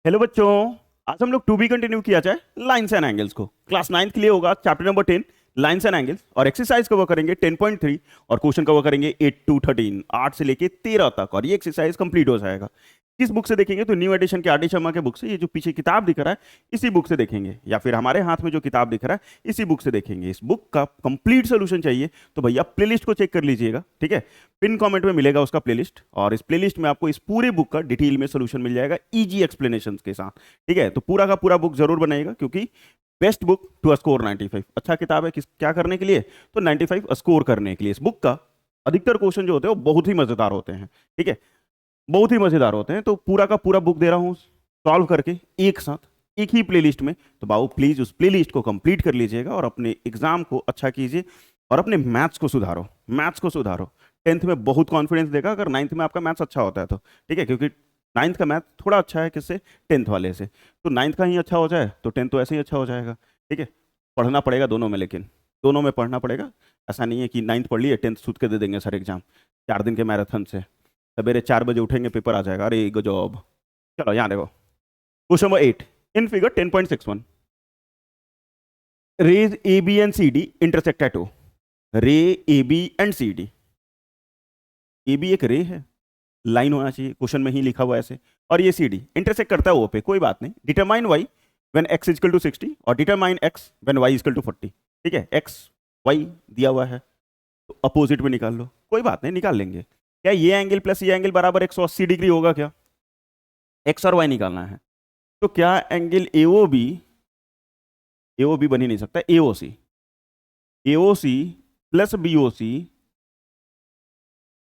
Hello बच्चों। आज हम लोग टू बी कंटिन्यू किया जाए लाइन्स एंड एंगल्स को। क्लास 9th के लिए होगा chapter number 10 lines and angles, और एक्सरसाइज कवर करेंगे 10.3 और क्वेश्चन कवर करेंगे 8 to 13, 8 से लेके 13 तक, और ये एक्सरसाइज कंप्लीट हो जाएगा। किस बुक से देखेंगे तो न्यू एडिशन के आर डी शर्मा के बुक से, ये जो पीछे किताब दिख रहा है इसी बुक से देखेंगे, या फिर हमारे हाथ में जो किताब दिख रहा है इसी बुक से देखेंगे। इस बुक का कंप्लीट सोल्यूशन चाहिए तो भैया प्लेलिस्ट को चेक कर लीजिएगा, ठीक है। पिन कमेंट में मिलेगा उसका प्लेलिस्ट, और इस प्लेलिस्ट में आपको इस पूरे बुक का डिटेल में सोल्यूशन मिल जाएगा इजी एक्सप्लेनेशंस के साथ, ठीक है। तो पूरा का पूरा बुक जरूर बनाइएगा, क्योंकि बेस्ट बुक टू स्कोर 95। अच्छा किताब है किस क्या करने के लिए, तो 95 स्कोर करने के लिए। इस बुक का अधिकतर क्वेश्चन जो होते हैं वो बहुत ही मजेदार होते हैं, ठीक है, बहुत ही मजेदार होते हैं। तो पूरा का पूरा बुक दे रहा हूँ सॉल्व करके एक साथ एक ही प्लेलिस्ट में। तो बाबू प्लीज उस प्लेलिस्ट को कंप्लीट कर लीजिएगा और अपने एग्जाम को अच्छा कीजिए और अपने मैथ्स को सुधारो, मैथ्स को सुधारो। 10th में बहुत कॉन्फिडेंस देगा अगर 9th में आपका मैथ्स अच्छा होता है तो, ठीक है, क्योंकि 9th का मैथ थोड़ा अच्छा है किससे, 10th वाले से। तो 9th का ही अच्छा हो जाए तो 10th तो ऐसे ही अच्छा हो जाएगा, ठीक है। पढ़ना पड़ेगा दोनों में, लेकिन दोनों में पढ़ना पड़ेगा। ऐसा नहीं है कि 9th पढ़ लिए 10th सूद के दे देंगे सर एग्जाम, 4 दिन के मैराथन से। सवेरे 4 बजे उठेंगे पेपर आ जाएगा, अरे गजब। चलो यहाँ देखो question number 8 in figure 10.61, rays A B and C D intersect at O. Ray A B and C D, A B एक रे है, लाइन होना चाहिए, क्वेश्चन में ही लिखा हुआ है ऐसे, और ये सी डी इंटरसेक्ट करता है ओ पे, कोई बात नहीं। Determine y when x equal to 60 और determine x when y equal to 40, ठीक है। x y दिया हुआ है तो अपोजिट में निकाल लो, कोई बात नहीं, निकाल लेंगे। क्या ये एंगल प्लस ये एंगल बराबर 180 डिग्री होगा क्या, x और y निकालना है। तो क्या एंगल ए ओ बी बन ही नहीं सकता, A O C plus B O C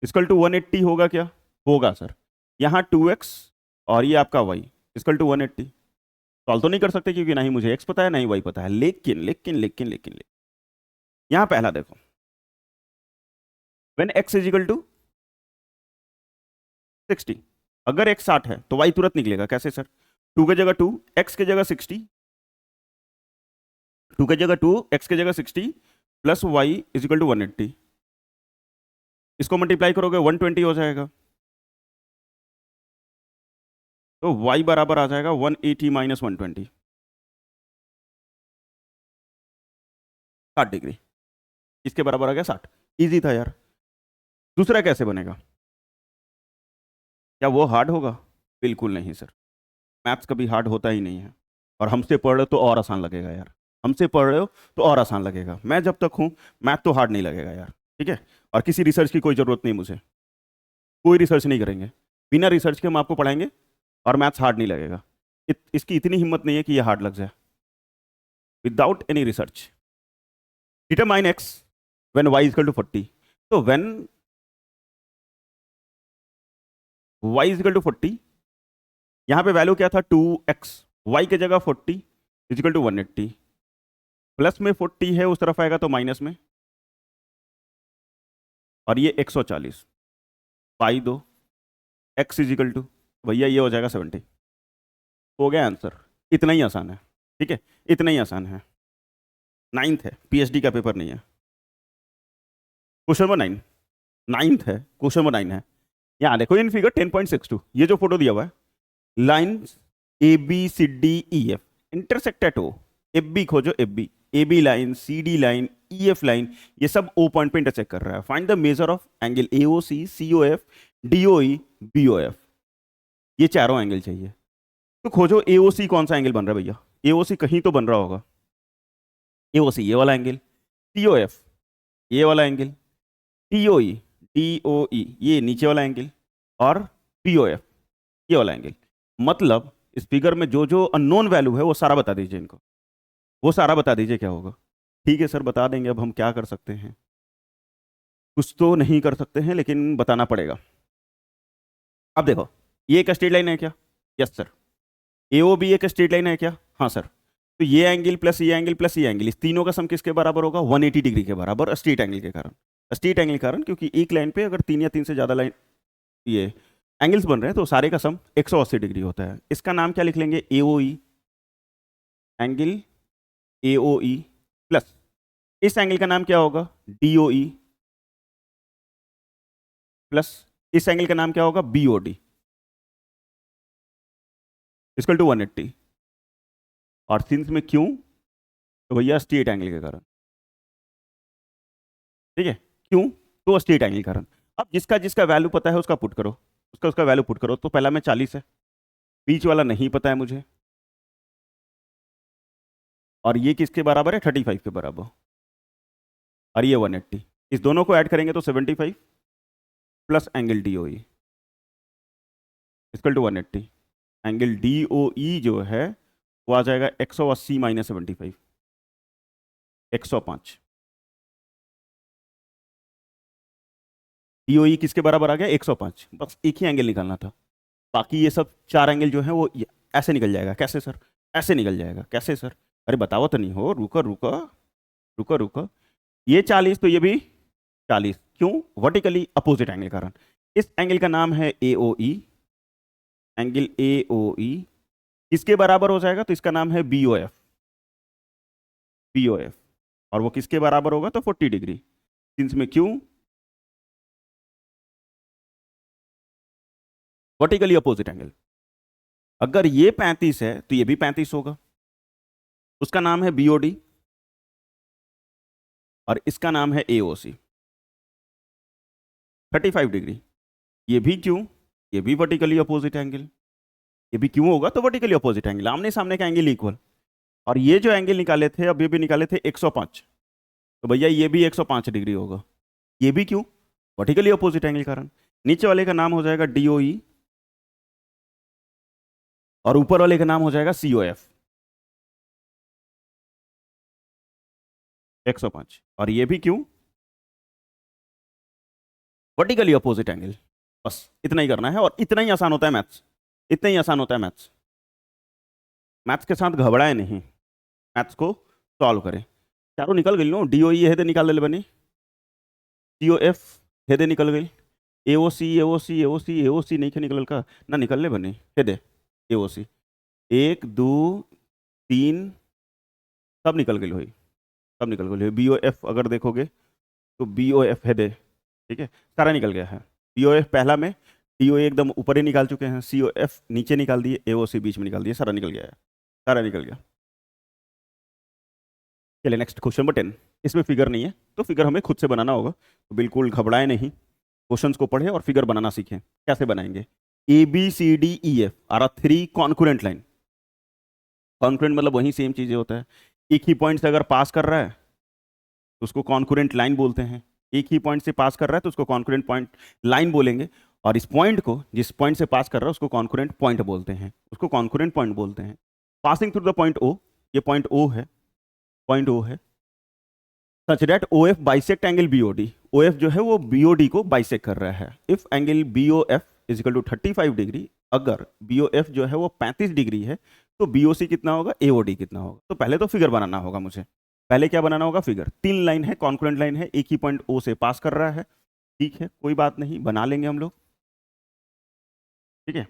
equal to 180 होगा क्या, होगा सर। यहाँ 2x और ये आपका y इक्वल टू 180। सॉल्व तो नहीं कर सकते क्योंकि ना ही मुझे x पता है ना ही y पता है, लेकिन लेकिन लेकिन लेकिन, लेकिन यहाँ पहला देखो, when x is equal to 60, अगर x 60 है तो y तुरंत निकलेगा, कैसे सर। 2 की जगह 2, x की जगह 60, 2 की जगह 2, x की जगह 60 plus y is equal to 180। इसको मल्टीप्लाई करोगे 120 हो जाएगा, तो y बराबर आ जाएगा 180 माइनस 120, 60 डिग्री। इसके बराबर आ गया 60। इजी था यार। दूसरा कैसे बनेगा, क्या वो हार्ड होगा, बिल्कुल नहीं सर, मैथ्स कभी हार्ड होता ही नहीं है। और हमसे पढ़ रहे हो तो और आसान लगेगा यार, हमसे पढ़ रहे हो तो और आसान लगेगा। मैं जब तक हूँ मैथ तो हार्ड नहीं लगेगा यार, ठीक है। और किसी रिसर्च की कोई ज़रूरत नहीं मुझे, कोई रिसर्च नहीं करेंगे, बिना रिसर्च के हम आपको पढ़ाएंगे और मैथ्स हार्ड नहीं लगेगा। इसकी इतनी हिम्मत नहीं है कि ये हार्ड लग जाए without any research. Determine x when y equal to 40, तो व्हेन वाई इक्वल टू 40, यहाँ पे वैल्यू क्या था 2x, वाई की जगह 40 इक्वल टू 180, प्लस में 40 है उस तरफ आएगा तो माइनस में, और ये 140 पाई दो, x इजिकल टू भैया ये हो जाएगा 70। हो गया आंसर, इतना ही आसान है, ठीक है, इतना ही आसान है। 9th है, पीएचडी का पेपर नहीं है। क्वेश्चन नंबर 9, 9th है, क्वेश्चन नंबर 9 है। यहाँ देखो इन फिगर 10.62, ये जो फोटो दिया हुआ है, line A B C D E F intersect at O. F B खोजो, F B, A B line, C D line, E F line, ये सब ओ पॉइंट पे इंटरसेक्ट कर रहा है। Find the measure of angle A O C, C O F, D O E, B O F. ये चारों angle चाहिए, तो खोजो ए ओ सी कौन सा एंगल बन रहा है भैया, ए ओ सी कहीं तो बन रहा होगा। ए ओ सी ये वाला एंगल, सी ओ एफ ये वाला एंगल, टी ओ ई, डी ओ ई ये नीचे वाला एंगल, और पी ओ एफ ये वाला एंगल। मतलब इस फिगर में जो जो अननोन वैल्यू है वो सारा बता दीजिए इनको, वो सारा बता दीजिए क्या होगा। ठीक है सर बता देंगे, अब हम क्या कर सकते हैं, कुछ तो नहीं कर सकते हैं लेकिन बताना पड़ेगा। अब देखो ये एक स्ट्रेट लाइन है क्या, यस सर। ए ओ बी एक स्ट्रेट लाइन है क्या, हाँ सर। तो ये एंगल प्लस ये एंगल प्लस ये एंगल, इस तीनों का सम किसके बराबर होगा, 180 डिग्री के बराबर, स्ट्रेट एंगल के कारण। स्ट्रेट एंगल के कारण, क्योंकि एक लाइन पे अगर 3 या 3 से ज्यादा लाइन ये एंगल्स बन रहे हैं तो सारे का सम 180 डिग्री होता है। इसका नाम क्या लिख लेंगे, A O E, angle A O E, plus इस एंगल का नाम क्या होगा, डी ओ ई, प्लस इस एंगल का नाम क्या होगा, B O D. Equal to 180, और सिंस में क्यों, तो भैया स्ट्रेट एंगल के कारण, ठीक है, क्यों, तो स्ट्रेट एंगल के कारण। अब जिसका जिसका वैल्यू पता है उसका पुट करो, उसका उसका वैल्यू पुट करो। तो पहला में 40 है, बीच वाला नहीं पता है मुझे, और ये किसके बराबर है, 35 के बराबर, और ये 180। इस दोनों को ऐड करेंगे तो 75 plus angle D O E equal to 180। Angle D O E जो है वो आ जाएगा 180 माइनस 75, 105। डी ओ ई किसके बराबर आ गया, 105। बस एक ही एंगल निकालना था, बाकी ये सब चार एंगल जो है वो ऐसे निकल जाएगा। कैसे सर, ऐसे निकल जाएगा कैसे सर, अरे बताओ तो नहीं हो, रुको रुको रुको रुको। ये 40 तो ये भी 40, क्यों, वर्टिकली अपोजिट एंगल के कारण। इस एंगल का नाम है ए O E, angle A O ई किसके बराबर हो जाएगा, तो इसका नाम है B O F, B O F, और वो किसके बराबर होगा, तो 40 डिग्री। सिंस में क्यों, वर्टिकली अपोजिट एंगल। अगर ये 35 है तो ये भी 35 होगा, उसका नाम है बीओडी, और इसका नाम है एओसी, 35 डिग्री। ये भी क्यों, ये भी वर्टिकली अपोजिट एंगल, ये भी क्यों होगा, तो वर्टिकली अपोजिट एंगल, आमने सामने का एंगल इक्वल। और ये जो एंगल निकाले थे, अब ये भी निकाले थे 105, तो भैया ये भी 105 डिग्री होगा। ये भी क्यों, वर्टिकली अपोजिट एंगल कारण। नीचे वाले का नाम हो जाएगा डीओई, और ऊपर वाले का नाम हो जाएगा सीओएफ, 105। और ये भी क्यों, वर्टिकली अपोजिट एंगल। बस इतना ही करना है, और इतना ही आसान होता है मैथ्स, इतना ही आसान होता है मैथ्स। मैथ्स के साथ घबराए नहीं, मैथ्स को सॉल्व करें। चारों निकल गई नो, डीओई हेदे निकाल ले बनी, सीओएफ हेदे निकल गई, एओसी एओसी एओसी एओसी नहीं के निकल का ना, निकल ले बनी हेदे एओसी, 1 2 3 सब निकल गई हुई, सब निकल गई। बी ओ एफ अगर देखोगे तो बी ओ एफ हेदे, ठीक है, सारा निकल गया है। बी ओ एफ पहला में, डी ओ एकदम ऊपर ही निकाल चुके हैं, सी ओ एफ नीचे निकाल दिए, ए ओ सी बीच में निकाल दिए, सारा निकल गया है, सारा निकल गया। चलिए नेक्स्ट क्वेश्चन नंबर 10। इसमें फिगर नहीं है, तो फिगर हमें खुद से बनाना होगा, तो बिल्कुल घबराए नहीं, क्वेश्चंस को पढ़े और फिगर बनाना सीखें। कैसे बनाएंगे, A B C D E F are 3 concurrent line. Concurrent मतलब वही सेम चीजें होता है, एक ही पॉइंट से अगर पास कर रहा है तो उसको कॉन्कुरेंट लाइन बोलते हैं, एक ही पॉइंट से पास कर रहा है तो उसको कॉन्कुरेंट पॉइंट लाइन बोलेंगे, और इस पॉइंट को, जिस पॉइंट से पास कर रहा है उसको कॉन्कुरेंट पॉइंट बोलते हैं, उसको कॉन्कुरेंट पॉइंट बोलते हैं। Passing through the point O, ये पॉइंट ओ है, पॉइंट ओ है, such that O F bisect angle BOD. O F जो है वो बीओडी को बाइसेक्ट कर रहा है। If angle B O F is equal to 35 degree, अगर बी ओ एफ जो है वो 35 डिग्री है, तो बी ओ सी कितना होगा, ए ओ डी कितना होगा। तो पहले तो फिगर बनाना होगा मुझे, पहले क्या बनाना होगा, फिगर। 3 लाइन है, कॉन्कुरेंट लाइन है, एक ही पॉइंट ओ से पास कर रहा है, ठीक है, कोई बात नहीं, बना लेंगे हम लोग, ठीक है,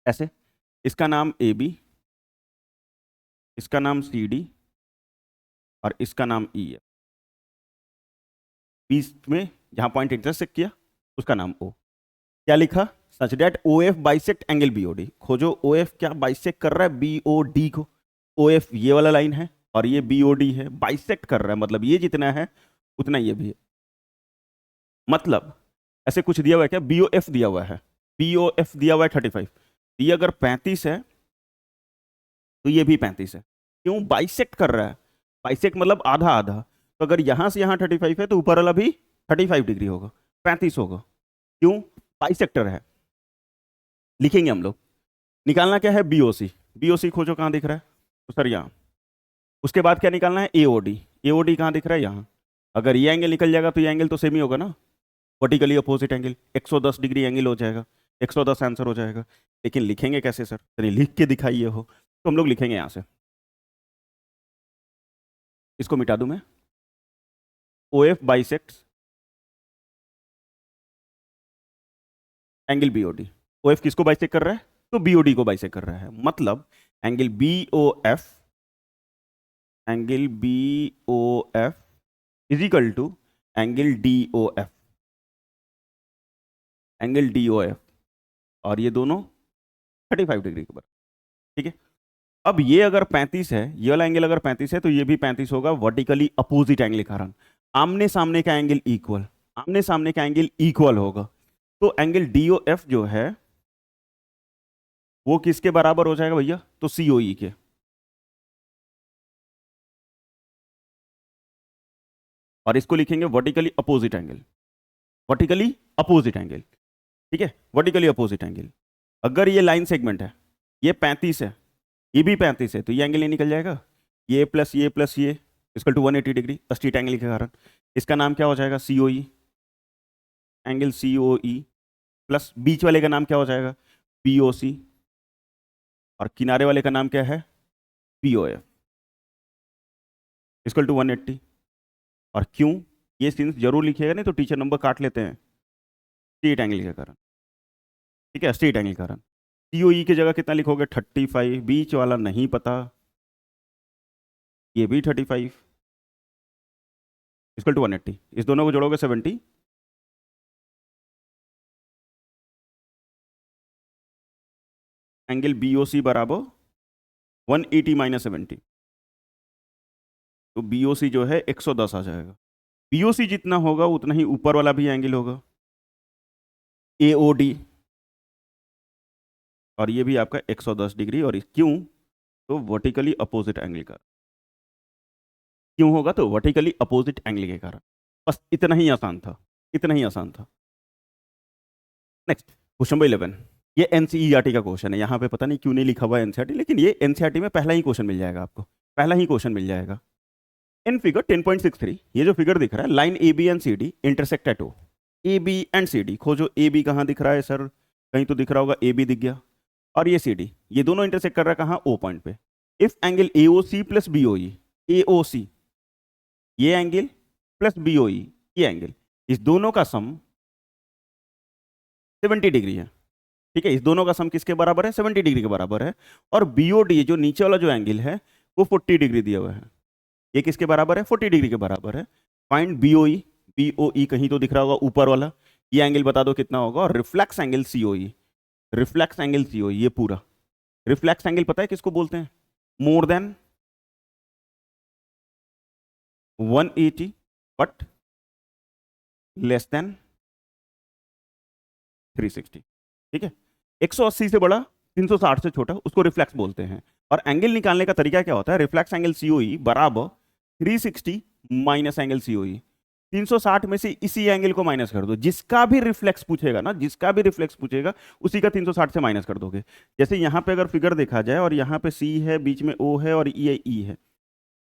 ऐसे। इसका नाम ए बी, इसका नाम सी डी, और इसका नाम ई है। बीच में जहां पॉइंट इंटरसेक्ट किया उसका नाम ओ। क्या लिखा, such that O F bisect angle BOD. खोजो ओ एफ क्या बाइसेक्ट कर रहा है बीओडी को। ओ एफ ये वाला लाइन है, और ये बीओडी है, बाइसेक्ट कर रहा है, मतलब ये जितना है उतना ये भी है। मतलब ऐसे कुछ दिया हुआ है क्या, बीओ एफ दिया हुआ है, बीओ एफ दिया हुआ है 35, ये अगर 35 है तो ये भी 35 है। क्यों, बाइसेक्ट कर रहा है, बाइसेक्ट मतलब आधा आधा, तो अगर यहां से यहां 35 है तो ऊपर वाला भी 35 डिग्री होगा, 35 होगा। क्यों, बाइसेक्टर है। लिखेंगे हम लोग, निकालना क्या है, बीओसी। बीओसी खोजो, कहाँ दिख रहा है, तो सर यहाँ। उसके बाद क्या निकालना है, एओडी। एओडी कहाँ दिख रहा है, यहाँ। अगर ये एंगल निकल जाएगा तो ये एंगल तो सेम ही होगा ना, vertically opposite angle, 110 degree angle हो जाएगा, 110 आंसर हो जाएगा। लेकिन लिखेंगे कैसे सर, चलिए लिख के दिखाइए हो, तो हम लोग लिखेंगे यहाँ से, इसको मिटा दूं मैं, O F bisect angle BOD. O F किसको बाइसेक्ट कर रहा है, तो बीओडी को बाइसेक्ट कर रहा है, मतलब angle B O F, angle B O F is equal to angle D O F, angle D O F, और ये दोनों 35 डिग्री के बराबर। ठीक है, अब ये अगर 35 है, ये वाला एंगल अगर 35 है तो ये भी 35 होगा, वर्टिकली अपोजिट एंगल के कारण। आमने सामने का एंगल इक्वल, आमने सामने का एंगल इक्वल होगा, तो एंगल डीओएफ जो है वो किसके बराबर हो जाएगा भैया? तो सीओई के। और इसको लिखेंगे vertically opposite angle, vertically opposite angle. ठीक है, वर्टिकली अपोजिट एंगल। अगर ये लाइन सेगमेंट है, ये 35 है, ये भी 35 है, तो ये एंगल ये निकल जाएगा, ये प्लस ये is equal to 180 degree straight angle के कारण। इसका नाम क्या हो जाएगा? COE, angle COE. प्लस बीच वाले का नाम क्या हो जाएगा? बीओसी। और किनारे वाले का नाम क्या है? बीओएफ, इसकल टू 180। और क्यों? ये सिंस जरूर लिखिएगा, नहीं तो टीचर नंबर काट लेते हैं। स्ट्रेट एंगल के कारण, ठीक है, स्ट्रेट एंगल के कारण। सीओई की जगह कितना लिखोगे? 35। बीच वाला नहीं पता, ये भी 35, इसकल टू 180। इस दोनों को जोड़ोगे 70। एंगल बीओसी बराबर 180 माइनस 70, तो बीओसी जो है 110 आ जाएगा। बीओसी जितना होगा उतना ही ऊपर वाला भी एंगल होगा, एओडी, और ये भी आपका 110 डिग्री। और क्यों? तो वर्टिकली अपोजिट एंगल का। क्यों होगा? तो वर्टिकली अपोजिट एंगल के कारण। बस इतना ही आसान था, इतना ही आसान था। Next question number 11। ये एनसीईआरटी का क्वेश्चन है, यहाँ पे पता नहीं क्यों नहीं लिखा हुआ एनसीईआरटी, लेकिन ये एनसीईआरटी में पहला ही क्वेश्चन मिल जाएगा आपको, पहला ही क्वेश्चन मिल जाएगा। इन फिगर 10.63, ये जो फिगर दिख रहा है, line A B and C D intersect at O. A B and C D खोजो। ए बी कहाँ दिख रहा है सर? कहीं तो दिख रहा होगा, ए बी दिख गया। और ये सी डी, ये दोनों इंटरसेक्ट कर रहा है कहाँ? ओ पॉइंट पे। If angle A O C plus B O E, A O C ये angle plus B O E ये एंगल, इस दोनों का सम 70 डिग्री है। ठीक है, इस दोनों का सम किसके बराबर है? 70 डिग्री के बराबर है। और बीओडी जो नीचे वाला जो एंगल है वो 40 डिग्री दिया हुआ है। ये किसके बराबर है? 40 डिग्री के बराबर है। Find BOE. बीओई कहीं तो दिख रहा होगा ऊपर वाला, ये एंगल बता दो कितना होगा। और reflex angle COE, reflex angle COE ये पूरा। रिफ्लेक्स एंगल पता है किसको बोलते हैं? More than 180 but less than 360। ठीक है, 180 से बड़ा, 360 से छोटा, उसको रिफ्लेक्स बोलते हैं। और एंगल निकालने का तरीका क्या होता है? रिफ्लेक्स एंगल सीओई बराबर 360 माइनस एंगल सीओई। 360 में से इसी एंगल को माइनस कर दो, जिसका भी रिफ्लेक्स पूछेगा ना, जिसका भी रिफ्लेक्स पूछेगा उसी का 360 से माइनस कर दोगे। जैसे यहाँ पे अगर फिगर देखा जाए और यहाँ पे सी है, बीच में ओ है और ये ई है,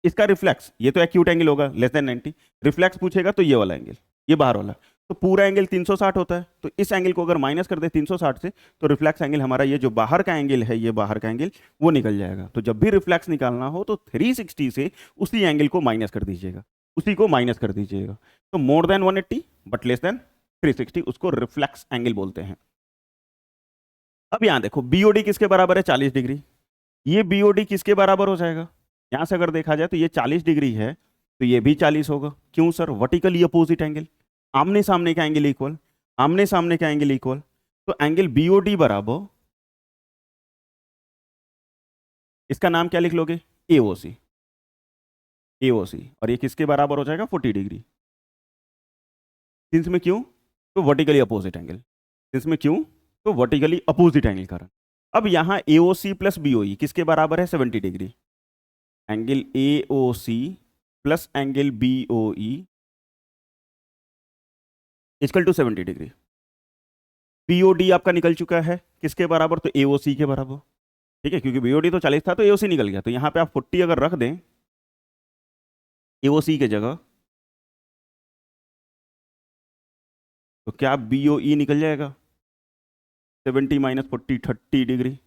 इसका रिफ्लेक्स, ये तो एक्यूट एंगल होगा लेस देन 90। रिफ्लेक्स पूछेगा तो ये वाला एंगल, ये बाहर वाला, तो पूरा एंगल 360 होता है। तो इस एंगल को अगर माइनस कर दे 360 से, तो रिफ्लेक्स एंगल हमारा ये जो बाहर का एंगल है, ये बाहर का एंगल वो निकल जाएगा। तो जब भी रिफ्लेक्स निकालना हो तो 360 से उसी एंगल को माइनस कर दीजिएगा, उसी को माइनस कर दीजिएगा। तो more than 180 but less than 360, उसको रिफ्लेक्स एंगल बोलते हैं। अब यहां देखो, बीओडी किसके बराबर है? 40 डिग्री। ये बीओडी किसके बराबर हो जाएगा? यहां से अगर देखा जाए तो ये 40 डिग्री है, तो ये भी 40 होगा। क्यों सर? वर्टिकली अपोजिट एंगल, आमने सामने का एंगल इक्वल, आमने सामने का एंगल इक्वल। तो एंगल बीओडी बराबर, इसका नाम क्या लिख लोगे? AOC, AOC. और ये किसके बराबर हो जाएगा? 40 डिग्री। सिंस में क्यों? तो वर्टिकली अपोजिट एंगल। सिंस में क्यों? तो वर्टिकली अपोजिट एंगल कारण। अब यहां एओसी प्लस बीओई किसके बराबर है? 70 degree. Angle AOC plus angle BOE equal to 70 degree. BOD आपका निकल चुका है किसके बराबर? तो एओसी के बराबर। ठीक है, क्योंकि बीओडी तो 40 था तो एओसी निकल गया, तो यहां पे आप 40 अगर रख दें एओसी के जगह, तो क्या बीओई निकल जाएगा? 70 माइनस 40, 30 डिग्री।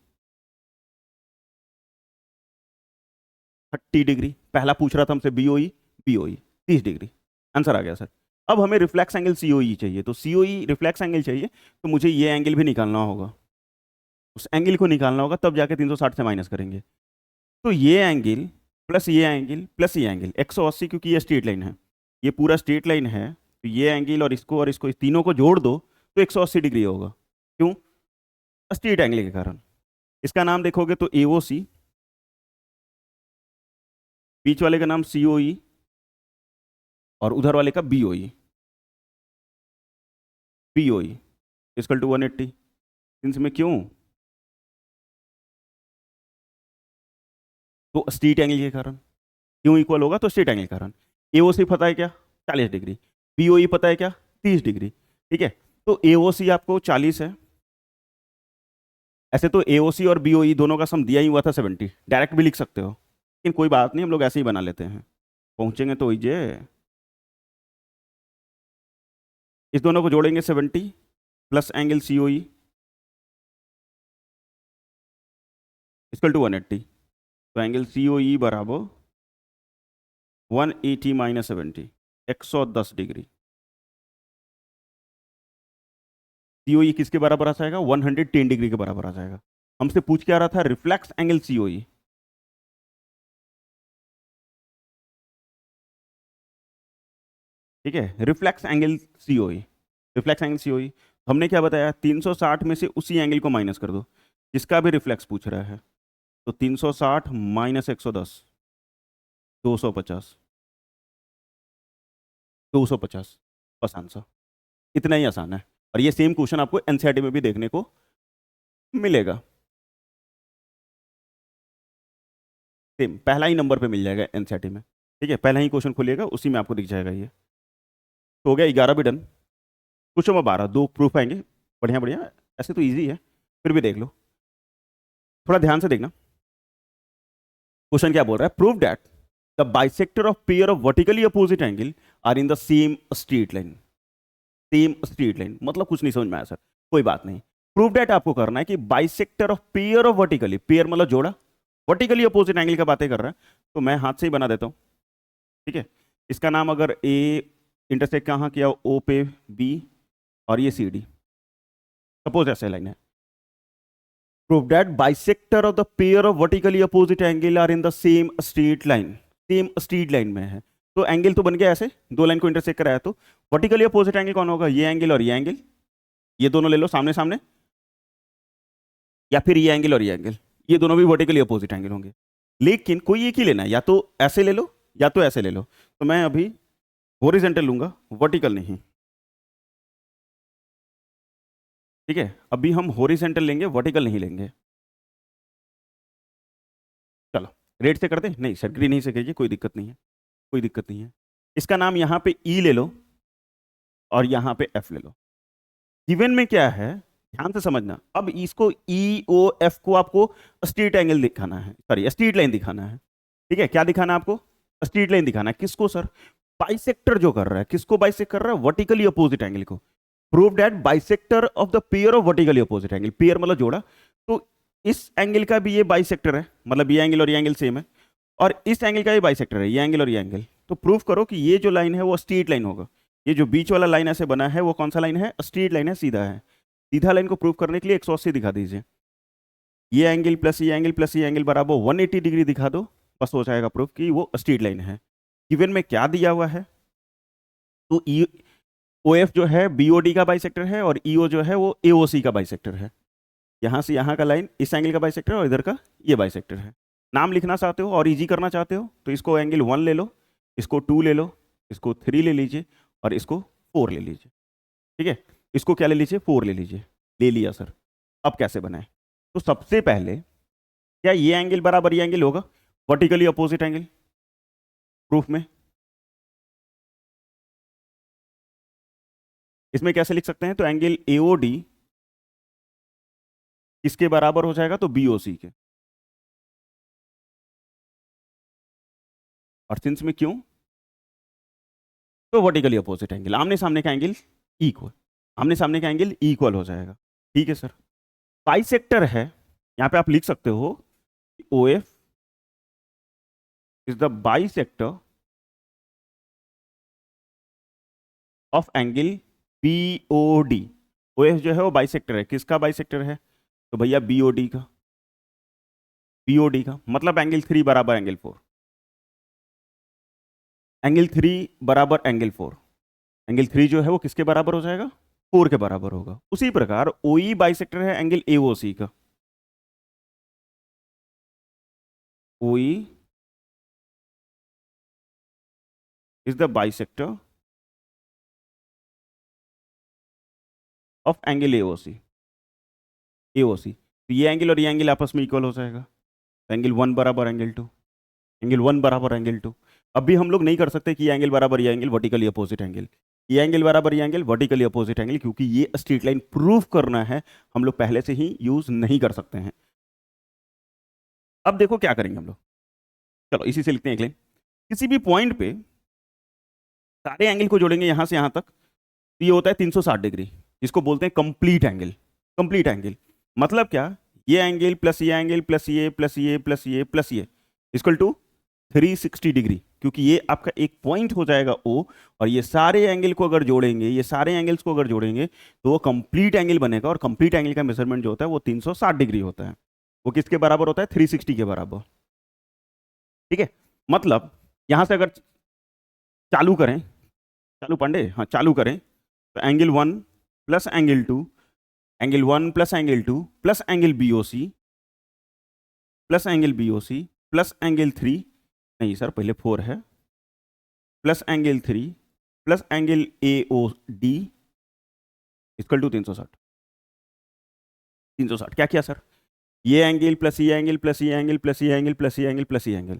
30 डिग्री पहला पूछ रहा था हमसे, बीओई, बीओई 30 डिग्री, आंसर आ गया सर। अब हमें रिफ्लेक्स एंगल सीओई चाहिए, तो सीओई रिफ्लेक्स एंगल चाहिए, तो मुझे ये एंगल भी निकालना होगा, उस एंगल को निकालना होगा, तब जाके 360 से माइनस करेंगे। तो ये एंगल प्लस ये एंगल प्लस ये एंगल 180, क्योंकि ये स्ट्रेट लाइन है, ये पूरा स्ट्रेट लाइन है, तो ये एंगल और इसको इस तीनों को जोड़ दो तो 180 डिग्री होगा। क्यों? स्ट्रेट एंगल के कारण। इसका नाम देखोगे तो AOC, बीच वाले का नाम COE और उधर वाले का BOE। BOE equal to 180। इनमें क्यों? तो स्ट्रीट एंगल के कारण। क्यों इक्वल होगा? तो स्ट्रेट एंगल के कारण। AOC पता है क्या? 40 डिग्री। BOE पता है क्या? 30 डिग्री। ठीक है, तो AOC आपको 40 है। ऐसे तो AOC और BOE दोनों का सम दिया ही हुआ था 70, डायरेक्ट भी लिख सकते हो, लेकिन कोई बात नहीं, हम लोग ऐसे ही बना लेते हैं, पहुंचेंगे तो ये इस दोनों को जोड़ेंगे 70 plus angle COE equal to 180। तो एंगल COE बराबर 180 माइनस 70, 110 डिग्री। COE किसके बराबर आ जाएगा? 110 डिग्री के बराबर आ जाएगा। हमसे पूछ के आ रहा था रिफ्लेक्स एंगल COE। ठीक है, reflex angle COE, reflex angle COE हमने क्या बताया? 360 में से उसी एंगल को माइनस कर दो जिसका भी रिफ्लेक्स पूछ रहा है। तो 360 माइनस 110, 250, 250 बस आंसर। इतना ही आसान है, और ये सेम क्वेश्चन आपको एनसीईआरटी में भी देखने को मिलेगा। सेम पहला ही नंबर पे मिल जाएगा एनसीईआरटी में। ठीक है, पहला ही क्वेश्चन खोलिएगा, उसी में आपको दिख जाएगा ये। तो हो गया 11 भी डन। क्वेश्चन नंबर 12, 2 प्रूफ आएंगे। बढ़िया बढ़िया, ऐसे तो इजी है, फिर भी देख लो, थोड़ा ध्यान से देखना। क्वेश्चन क्या बोल रहा है? Prove that the bisector of pair of vertically opposite angle are in the same straight line. Same straight line मतलब कुछ नहीं समझ में आया सर, कोई बात नहीं। प्रूव दैट आपको करना है कि bisector of pair of vertically, pair मतलब जोड़ा, वर्टिकली अपोजिट एंगल का बातें कर रहा है, तो मैं हाथ से ही बना देता हूं। ठीक है, इसका नाम अगर A इंटरसेक्ट कहाँ किया? O पे B और ये CD, सपोज ऐसे लाइन है। Prove that bisector of the pair of vertically opposite angle are in the same straight line, same straight line में है। तो एंगल तो बन गया ऐसे, दो लाइन को इंटरसेक्ट कराया, तो वर्टिकली अपोजिट एंगल कौन होगा? ये एंगल और ये एंगल, ये दोनों ले लो सामने सामने, या फिर ये एंगल और ये एंगल, ये दोनों भी वर्टिकली अपोजिट एंगल होंगे। लेकिन कोई एक ही लेना है, या तो ऐसे ले लो या तो ऐसे ले लो। तो मैं अभी हॉरिजॉन्टल लूंगा, वर्टिकल नहीं। ठीक है, अभी हम हॉरिजॉन्टल लेंगे, वर्टिकल नहीं लेंगे। चलो रेड से कर दे? नहीं सर, ग्रीन ही से करिए, कोई दिक्कत नहीं है, कोई दिक्कत नहीं है। इसका नाम यहां पे E ले लो और यहां पे F ले लो। गिवन में क्या है, ध्यान से समझना। अब इसको EOF को आपको स्ट्रेट एंगल दिखाना है, सॉरी स्ट्रेट लाइन दिखाना है। ठीक है, क्या दिखाना है आपको? स्ट्रेट लाइन दिखाना है। किसको सर? बाइसेक्टर जो कर रहा है, किसको बाइसेक्ट कर रहा है? वर्टिकली अपोजिट एंगल को। Prove that bisector of the pair of vertically opposite angle, pair मतलब जोड़ा, तो इस एंगल का भी ये बाइसेक्टर है, मतलब ये एंगल और ये एंगल सेम है, और इस एंगल का भी बाइसेक्टर है, ये एंगल और ये एंगल। तो प्रूव करो कि ये जो लाइन है वो स्ट्रेट लाइन होगा। ये जो बीच वाला लाइन ऐसे बना है वो कौन सा लाइन है? स्ट्रेट लाइन है, सीधा है। सीधा लाइन को प्रूव करने के लिए 180 दिखा दीजिए। ये एंगल प्लस ये एंगल प्लस ये एंगल बराबर 180 डिग्री दिखा दो, बस हो जाएगा प्रूफ कि वो स्ट्रेट लाइन है। गिवन में क्या दिया हुआ है? तो OF जो है BOD का बाइसेक्टर है, और EO जो है वो AOC का बाइसेक्टर है। यहां से यहां का लाइन इस एंगल का बाइसेक्टर है, और इधर का ये बाइसेक्टर है। नाम लिखना चाहते हो और इजी करना चाहते हो तो इसको एंगल 1 ले लो, इसको 2 ले लो, इसको 3 ले लीजिए, और इसको 4 ले लीजिए। ठीक है, इसको क्या ले लीजिए? 4 ले लीजिए। ले लिया सर। अब कैसे बनाए? तो सबसे पहले क्या ये एंगल बराबर ये एंगल होगा? वर्टिकली अपोजिट एंगल प्रूफ में। इसमें कैसे लिख सकते हैं? तो एंगल AOD किसके बराबर हो जाएगा? तो BOC के। और सिंस में क्यों? तो वर्टिकली अपोजिट एंगल, आमने सामने का एंगल इक्वल, आमने सामने का एंगल इक्वल हो जाएगा। ठीक है सर। बाइसेक्टर है, यहां पे आप लिख सकते हो OF is the bisector of angle BOD। OF जो है वो बाइसेक्टर है, किसका बाइसेक्टर है? तो भैया BOD का। BOD का मतलब एंगल 3 बराबर एंगल 4, एंगल 3 बराबर एंगल 4। एंगल 3 जो है वो किसके बराबर हो जाएगा? 4 के बराबर होगा। उसी प्रकार OE बाइसेक्टर है एंगल AOC का। OE is the bisector of angle AOC. AOC, तो ये एंगल और ये एंगल आपस में इक्वल हो जाएगा, एंगल 1 बराबर एंगल 2, एंगल 1 बराबर एंगल 2। अब भी हम लोग नहीं कर सकते कि ये एंगल बराबर ये एंगल वर्टिकली अपोजिट एंगल, ये एंगल बराबर ये एंगल वर्टिकली अपोजिट एंगल, क्योंकि ये स्ट्रेट लाइन प्रूफ करना है, हम लोग पहले से ही यूज नहीं कर सकते हैं। अब देखो क्या करेंगे हम लोग, चलो इसी से लिखते हैं एक लाइन। किसी भी पॉइंट पे सारे एंगल को जोड़ेंगे यहां से यहां तक, तो ये होता है 360 डिग्री, जिसको बोलते हैं कंप्लीट एंगल। कंप्लीट एंगल मतलब क्या, ये एंगल प्लस ये एंगल प्लस ये प्लस ये प्लस ये प्लस ये इक्वल टू 360 डिग्री, क्योंकि ये आपका एक पॉइंट हो जाएगा O, और ये सारे एंगल को अगर जोड़ेंगे, ये सारे एंगल्स को अगर जोड़ेंगे तो वो कंप्लीट एंगल बनेगा, और कंप्लीट एंगल का मेजरमेंट जो होता है वो 360 डिग्री होता है। वो किसके बराबर होता है? 360 के बराबर। ठीक है, मतलब यहां से अगर चालू करें, चालू पांडे, हाँ चालू करें, तो angle 1 plus angle 2, angle 1 plus angle 2 plus angle BOC plus angle BOC plus angle 3, नहीं सर पहले 4 है, plus angle 3 plus angle AOD equal to 360। 360 क्या किया सर? ये एंगल प्लस ये एंगल प्लस ये एंगल प्लस ये एंगल प्लस ये एंगल प्लस ये एंगल,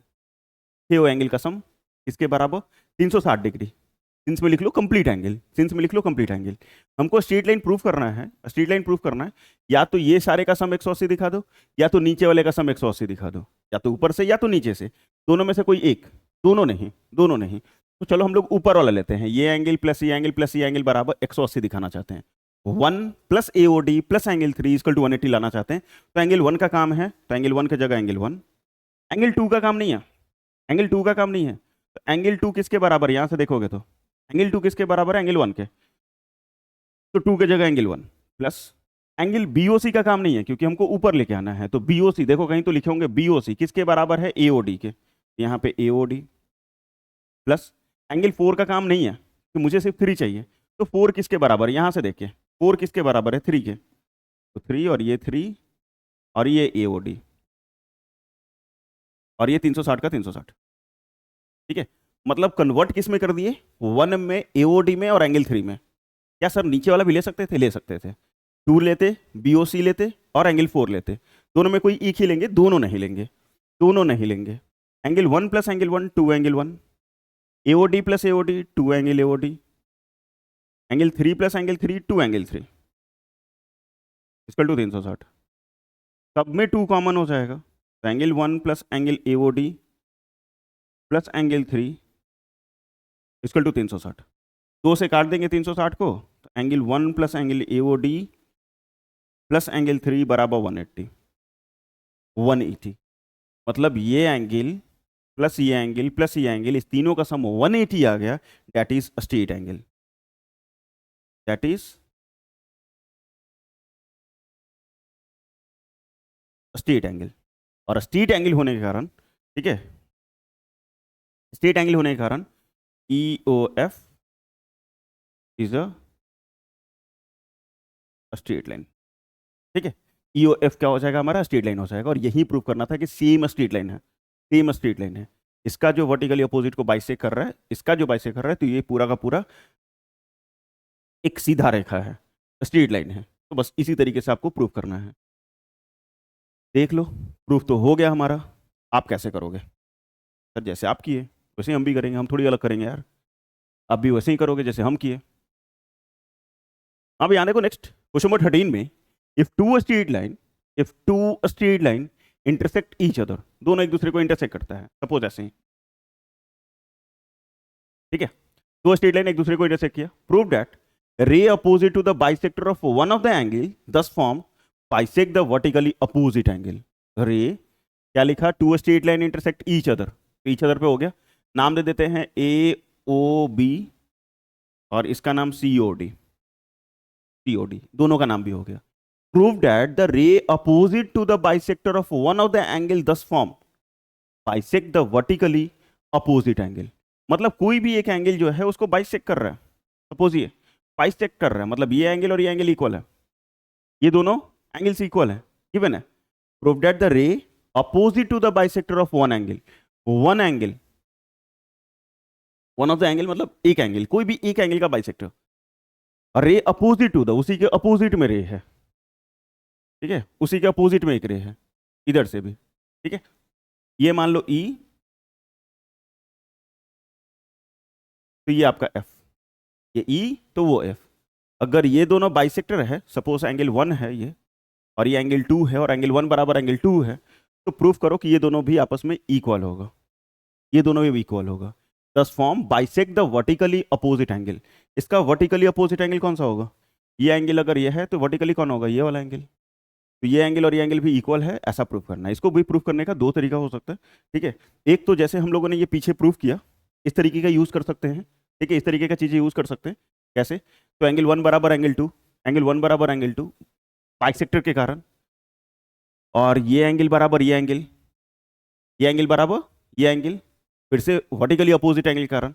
ये वो एंगल का सम किसके बराबर? 360 डिग्री। सिंस में लिख लो कंप्लीट एंगल, सिंस में लिख लो कंप्लीट एंगल। हमको स्ट्रेट लाइन प्रूफ करना है, स्ट्रेट लाइन प्रूफ करना है, या तो ये सारे का सम 180 दिखा दो, या तो नीचे वाले का सम 180 दिखा दो, या तो ऊपर से या तो नीचे से, दोनों में से कोई एक, दोनों नहीं, दोनों नहीं। तो चलो हम लोग ऊपर वाला लेते हैं, ये एंगल प्लस ये एंगल प्लस ये एंगल बराबर 180 दिखाना चाहते हैं। 1 plus AOD plus angle 3 equal to 180 लाना चाहते हैं। तो एंगल 1 का काम है, तो एंगल 1 की जगह एंगल 1। एंगल 2 का काम नहीं है, एंगल 2 का काम नहीं है, तो एंगल 2 किसके बराबर? यहां से देखोगे तो एंगल 2 किसके बराबर है? एंगल 1 के, तो 2 के जगह एंगल 1 प्लस एंगल BOC का काम नहीं है, क्योंकि हमको ऊपर लेके आना है, तो BOC देखो कहीं तो लिखे होंगे, BOC किसके बराबर है? AOD के, यहाँ पे AOD प्लस एंगल 4 का काम नहीं है, तो मुझे सिर्फ 3 चाहिए, तो 4 किसके बराबर है? यहाँ से देखिए 4 किसके बराबर है? 3 के, तो 3 और ये 3 और ये AOD और ये 360 का 360। ठीक है, मतलब कन्वर्ट किस में कर दिए? 1 में, AOD में और एंगल 3 में। क्या सर नीचे वाला भी ले सकते थे? ले सकते थे, 2 लेते, BOC लेते और एंगल 4 लेते, दोनों में कोई एक ही लेंगे, दोनों नहीं लेंगे, दोनों नहीं लेंगे। Angle 1 plus angle 1 2 angle 1, AOD plus AOD 2 angle AOD, angle 3 plus angle 3 2 angle 3 equal to 360। सब में 2 कॉमन हो जाएगा, तो angle 1 plus angle AOD plus angle 3 equal to 360। 2 से काट देंगे 360 को, तो angle 1 plus angle AOD plus angle 3 बराबर 180। 180 मतलब ये एंगल प्लस ये एंगल प्लस ये एंगल, इस तीनों का सम 180 आ गया, that is straight angle, that is straight angle. और स्ट्रेट एंगल होने के कारण, ठीक है, स्ट्रेट एंगल होने के कारण EOF is a straight line. ठीक है, EOF क्या हो जाएगा? हमारा स्ट्रेट लाइन हो जाएगा, और यही प्रूव करना था कि सेम स्ट्रेट लाइन है, सेम स्ट्रेट लाइन है। इसका जो वर्टिकली अपोजिट को बाइसेक्ट कर रहा है, इसका जो बाइसेक्ट कर रहा है, तो ये पूरा का पूरा एक सीधा रेखा है, स्ट्रेट लाइन है। तो बस इसी तरीके से आपको प्रूव करना है। देख लो, प्रूफ तो हो गया हमारा। आप कैसे करोगे? सर जैसे आप किए वैसे ही हम भी करेंगे, हम थोड़ी अलग करेंगे यार, आप भी वैसे ही करोगे जैसे हम किए। अब यहाँ देखो नेक्स्ट क्वेश्चन नंबर 13 में, if two straight line intersect each other, दोनों एक दूसरे को इंटरसेक्ट करता है, सपोज ऐसे ही, ठीक है, दो स्ट्रेट लाइन एक दूसरे को इंटरसेक्ट किया, prove that ray opposite to the bisector of one of the angle thus form bisect the vertically opposite angle. Ray क्या लिखा? Two straight line intersect each other, each other पे हो गया, नाम दे देते हैं AOB और इसका नाम COD, दोनों का नाम भी हो गया। Prove that the ray opposite to the bisector of one of the angle thus form bisect the vertically opposite angle. मतलब कोई भी एक एंगल जो है उसको बाइसेक्ट कर रहा है, सपोज ये बाइसेक्ट कर रहा है, मतलब ये एंगल और ये एंगल इक्वल है, ये दोनों एंगल्स इक्वल है, गिवन है। Prove that the ray opposite to the bisector of one angle, one angle, one of the angle मतलब एक एंगल, कोई भी एक एंगल का बाइसेक्टर, रे अपोजिट टू द, उसी के अपोजिट में रे है, ठीक है, उसी के अपोजिट में एक रे है इधर से भी, ठीक है। ये मान लो E, तो ये आपका F, ये E तो वो F। अगर ये दोनों बाइसेक्टर है, सपोज एंगल 1 है ये, और ये एंगल 2 है, और एंगल 1 बराबर एंगल 2 है, तो प्रूफ करो कि ये दोनों भी आपस में इक्वल होगा, ये दोनों भी इक्वल होगा। दस form bisect the vertically opposite angle. इसका वर्टिकली अपोजिट एंगल कौन सा होगा? ये एंगल अगर ये है तो वर्टिकली कौन होगा? ये वाला एंगल। तो ये एंगल और ये एंगल भी इक्वल है, ऐसा प्रूफ करना है। इसको भी प्रूफ करने का दो तरीका हो सकता है, ठीक है। एक तो जैसे हम लोगों ने ये पीछे प्रूफ किया, इस तरीके का यूज कर सकते हैं, ठीक है, इस तरीके का चीजें यूज कर सकते हैं। कैसे? तो एंगल 1 बराबर एंगल 2, एंगल 1 बराबर एंगल 2 बाइसेक्टर के कारण, और ये एंगल बराबर ये एंगल, ये एंगल बराबर ये एंगल, फिर से वर्टिकली अपोजिट एंगल के कारण,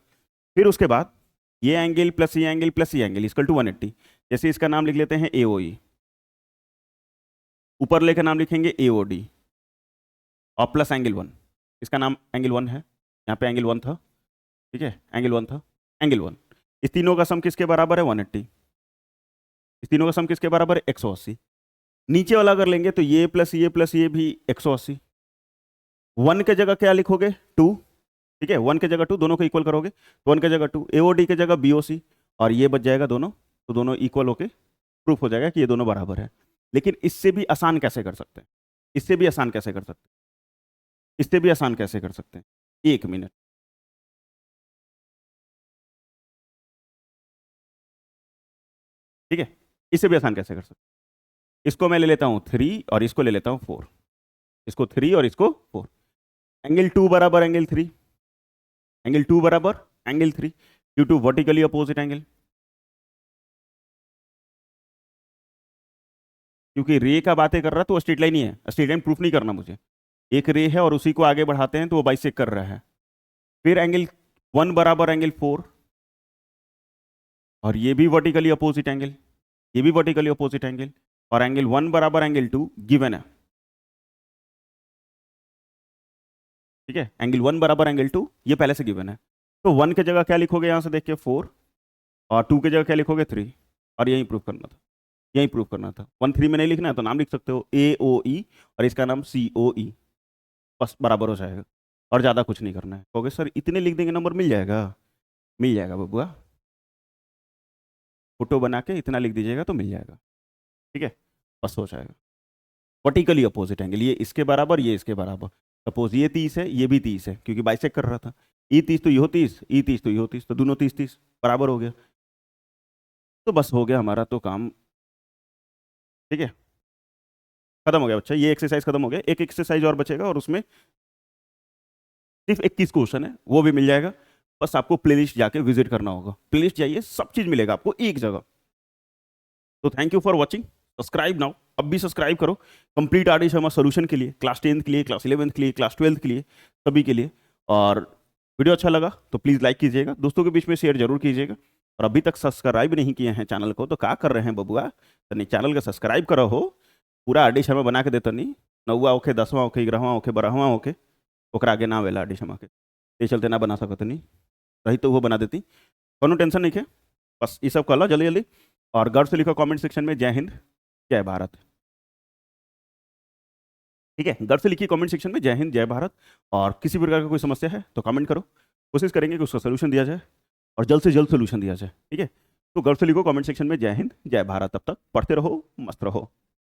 फिर उसके बाद ये एंगल प्लस ये एंगल प्लस ये एंगल इक्वल टू 180। जैसे इसका नाम लिख लेते हैं AOE, ऊपर लेकर नाम लिखेंगे AOD, और प्लस एंगल 1, इसका नाम एंगल 1 है, यहाँ पे एंगल 1 था, ठीक है, एंगल 1 था, एंगल 1। इस तीनों का सम किसके बराबर है? 180। इस तीनों का सम किसके बराबर है? 180। नीचे वाला अगर लेंगे तो ये प्लस ये भी 180। 1 के जगह क्या लिखोगे? 2, ठीक है, 1 के जगह 2, दोनों को इक्वल करोगे तो 1 के जगह 2, AOD के जगह BOC, और ये बच जाएगा दोनों, तो दोनों इक्वल होके प्रूफ हो जाएगा कि ये दोनों बराबर है। लेकिन इससे भी आसान कैसे कर सकते हैं? इससे भी आसान कैसे कर सकते हैं? इससे भी आसान कैसे कर सकते हैं? 1 मिनट, ठीक है, इससे भी आसान कैसे कर सकते हैं? इसको मैं ले लेता हूँ 3 और इसको ले लेता हूँ 4, इसको 3 और इसको 4। एंगल 2 बराबर एंगल 3, एंगल 2 बराबर angle 3 due to vertically opposite angle. क्योंकि रे का बातें कर रहा है तो स्ट्रेट लाइन ही है, स्ट्रेट लाइन प्रूफ नहीं करना मुझे। एक रे है और उसी को आगे बढ़ाते हैं तो वो बाइसेक्ट कर रहा है। फिर एंगल 1 बराबर एंगल 4, और ये भी वर्टिकली अपोजिट एंगल, ये भी वर्टिकली अपोजिट एंगल, और एंगल 1 बराबर एंगल 2 गिवन है, ठीक है, एंगल 1 बराबर एंगल 2 ये पहले से गिवन है। तो 1 की जगह क्या लिखोगे यहां से देख के? 4, और 2 की जगह क्या लिखोगे? 3, और यही प्रूफ करना था, यही प्रूफ करना था। 1 3 में नहीं लिखना है तो नाम लिख सकते हो AOE, और इसका नाम COE, बस बराबर हो जाएगा, और ज़्यादा कुछ नहीं करना है। कहोगे सर इतने लिख देंगे नंबर मिल जाएगा? मिल जाएगा बबुआ, फोटो बना के इतना लिख दीजिएगा तो मिल जाएगा, ठीक है, बस हो जाएगा। वर्टिकली अपोजिट एंगल, ये इसके बराबर, ये इसके बराबर। सपोज ये 30 है, ये भी 30 है, क्योंकि बाइसेक्ट कर रहा था। E 30 तो ये 30, E 30 तो ये 30, तो दोनों 30 30 बराबर हो गया, तो बस हो गया हमारा तो काम, ठीक है, खत्म हो गया बच्चा। ये एक्सरसाइज खत्म हो गया। एक एक्सरसाइज और बचेगा, और उसमें सिर्फ 21 क्वेश्चन है, वो भी मिल जाएगा। बस आपको प्लेलिस्ट जाके विजिट करना होगा, प्लेलिस्ट जाइए, सब चीज मिलेगा आपको एक जगह। तो thank you for watching, subscribe now, अब भी सब्सक्राइब करो। कंप्लीट RD शर्मा सोल्यूशन के लिए, क्लास 10th के लिए, क्लास 11th के लिए, क्लास 12th के लिए, सभी के लिए। और वीडियो अच्छा लगा तो प्लीज़ लाइक कीजिएगा, दोस्तों के बीच में शेयर जरूर कीजिएगा। और अभी तक सब्सक्राइब नहीं किए हैं चैनल को तो क्या कर रहे हैं बबुआ? तो नहीं, चैनल का सब्सक्राइब करो हो, पूरा RD शर्मा बना के देता नहीं, 9वां होके 10वां होके 11वां होके 12वां होके ओकरा आगे ना वेला RD शर्मा के, ये चलते ना बना सकत नहीं रही तो वो बना देती, कोनो टेंशन नहीं है। बस ये सब कर लो जल्दी जल्दी, और गर्व से लिखो कमेंट सेक्शन में जय हिंद जय भारत, ठीक है, गर्व से लिखिए कमेंट सेक्शन में जय हिंद जय भारत। और किसी प्रकार का कोई समस्या है तो कमेंट करो, कोशिश करेंगे कि उसका सोल्यूशन दिया जाए, और जल्द से जल्द सोल्यूशन दिया जाए, ठीक है। तो गर्व से लिखो कमेंट सेक्शन में जय हिंद जय भारत। तब तक पढ़ते रहो, मस्त रहो।